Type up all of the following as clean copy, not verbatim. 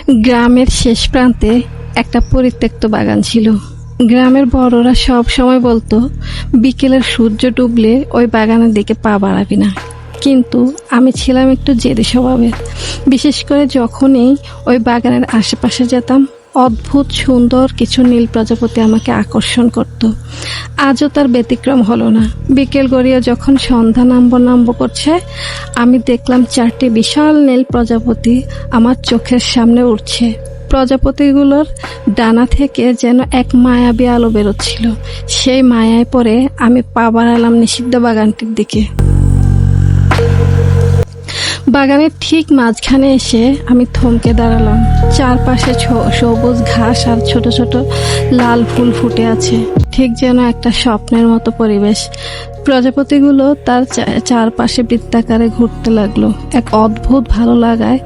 গ্রামের শেষ প্রান্তে একটা পরিত্যক্ত বাগান ছিল। গ্রামের বড়রা সব সময় বলতো, বিকেলের সূর্য ডুবলে ওই বাগানের দিকে পা বাড়াবি না। কিন্তু আমি ছিলাম একটু জেদি স্বভাবের। বিশেষ করে যখনই ওই বাগানের আশেপাশে যেতাম, অদ্ভুত সুন্দর কিছু নীল প্রজাপতি আমাকে আকর্ষণ করত। আজও তার ব্যতিক্রম হলো না। বিকেল গড়িয়ে যখন সন্ধ্যা নামব করছে, আমি দেখলাম 4টি বিশাল নীল প্রজাপতি আমার চোখের সামনে উঠছে। প্রজাপতিগুলোর ডানা থেকে যেন এক মায়াবী আলো বেরোচ্ছিল। সেই মায়ায় পড়ে আমি পা বাড়ালাম নিষিদ্ধ বাগানটির দিকে। বাগানের ঠিক মাঝখানে এসে আমি থমকে দাঁড়ালাম। চারপাশে সবুজ ঘাস আর ছোট ছোট লাল ফুল ফুটে আছে, ঠিক যেন একটা স্বপ্নের মতো পরিবেশ। প্রজাপতিগুলো তার চারপাশে বৃত্তাকারে ঘুরতে লাগলো। এক অদ্ভুত ভালো লাগায়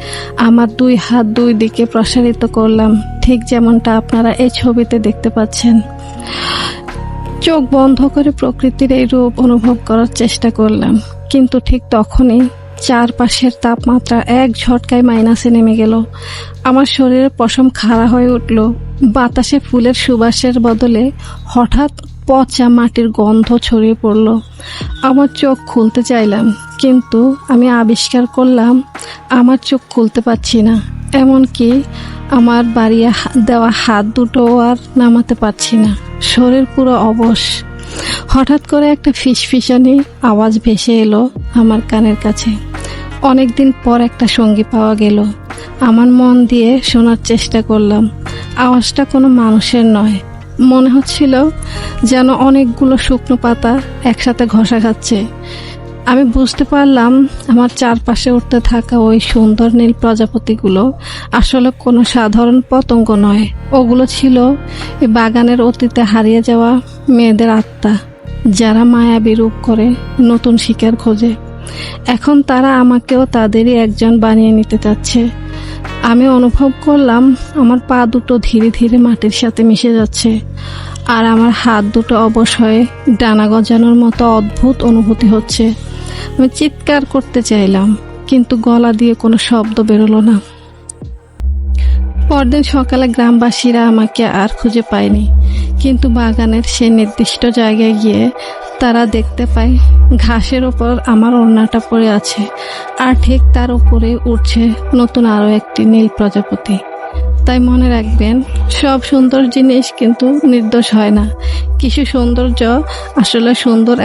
আমার 2 হাত 2 দিকে প্রসারিত করলাম, ঠিক যেমনটা আপনারা এই ছবিতে দেখতে পাচ্ছেন। চোখ বন্ধ করে প্রকৃতির এই রূপ অনুভব করার চেষ্টা করলাম, কিন্তু ঠিক তখনই চারপাশের তাপমাত্রা এক ঝটকায় মাইনাসে নেমে গেল। আমার শরীরের পশম খাড়া হয়ে উঠল। বাতাসে ফুলের সুবাসের বদলে হঠাৎ পচা মাটির গন্ধ ছড়িয়ে পড়ল। আমার চোখ খুলতে চাইলাম, কিন্তু আমি আবিষ্কার করলাম আমার চোখ খুলতে পারছি না। এমনকি আমার বাড়িয়ে দেওয়া হাত দুটো আর নামাতে পারছি না। শরীর পুরো অবশ। হঠাৎ করে একটা ফিসফিসানি আওয়াজ ভেসে এলো আমার কানের কাছে। অনেকদিন পর একটা সঙ্গী পাওয়া গেল। আমার মন দিয়ে শোনার চেষ্টা করলাম। আওয়াজটা কোনো মানুষের নয়। মনে হচ্ছিল যেন অনেকগুলো শুকনো পাতা একসাথে ঘষা খাচ্ছে। আমি বুঝতে পারলাম আমার চারপাশে উঠতে থাকা ওই সুন্দর নীল প্রজাপতিগুলো আসলে কোনো সাধারণ পতঙ্গ নয়। ওগুলো ছিল এই বাগানের অতীতে হারিয়ে যাওয়া মেয়েদের আত্মা, যারা মায়াবী রূপ করে নতুন শিকার খোঁজে। এখন তারা আমাকেও তাদেরই একজন বানিয়ে নিতে চাচ্ছে। আমি অনুভব করলাম আমার পা দুটো ধীরে ধীরে মাটির সাথে মিশে যাচ্ছে, আর আমার হাত দুটো অবশ হয়ে ডানা গজানোর মতো অদ্ভুত অনুভূতি হচ্ছে। আমি চিৎকার করতে চাইলাম, কিন্তু গলা দিয়ে কোনো শব্দ বেরোলো না। পরদিন সকালে গ্রামবাসীরা আমাকে আর খুঁজে পায়নি, কিন্তু বাগানের সে নির্দিষ্ট জায়গায় গিয়ে তারা দেখতে পায় ঘাসের ওপর আমার ওড়নাটা পড়ে আছে, আর ঠিক তার উপরে উঠছে নতুন আরো একটি নীল প্রজাপতি। তাই মনে রাখবেন, সব সুন্দর জিনিস কিন্তু নির্দোষ হয় না। কিছু সৌন্দর্য আসলে সুন্দর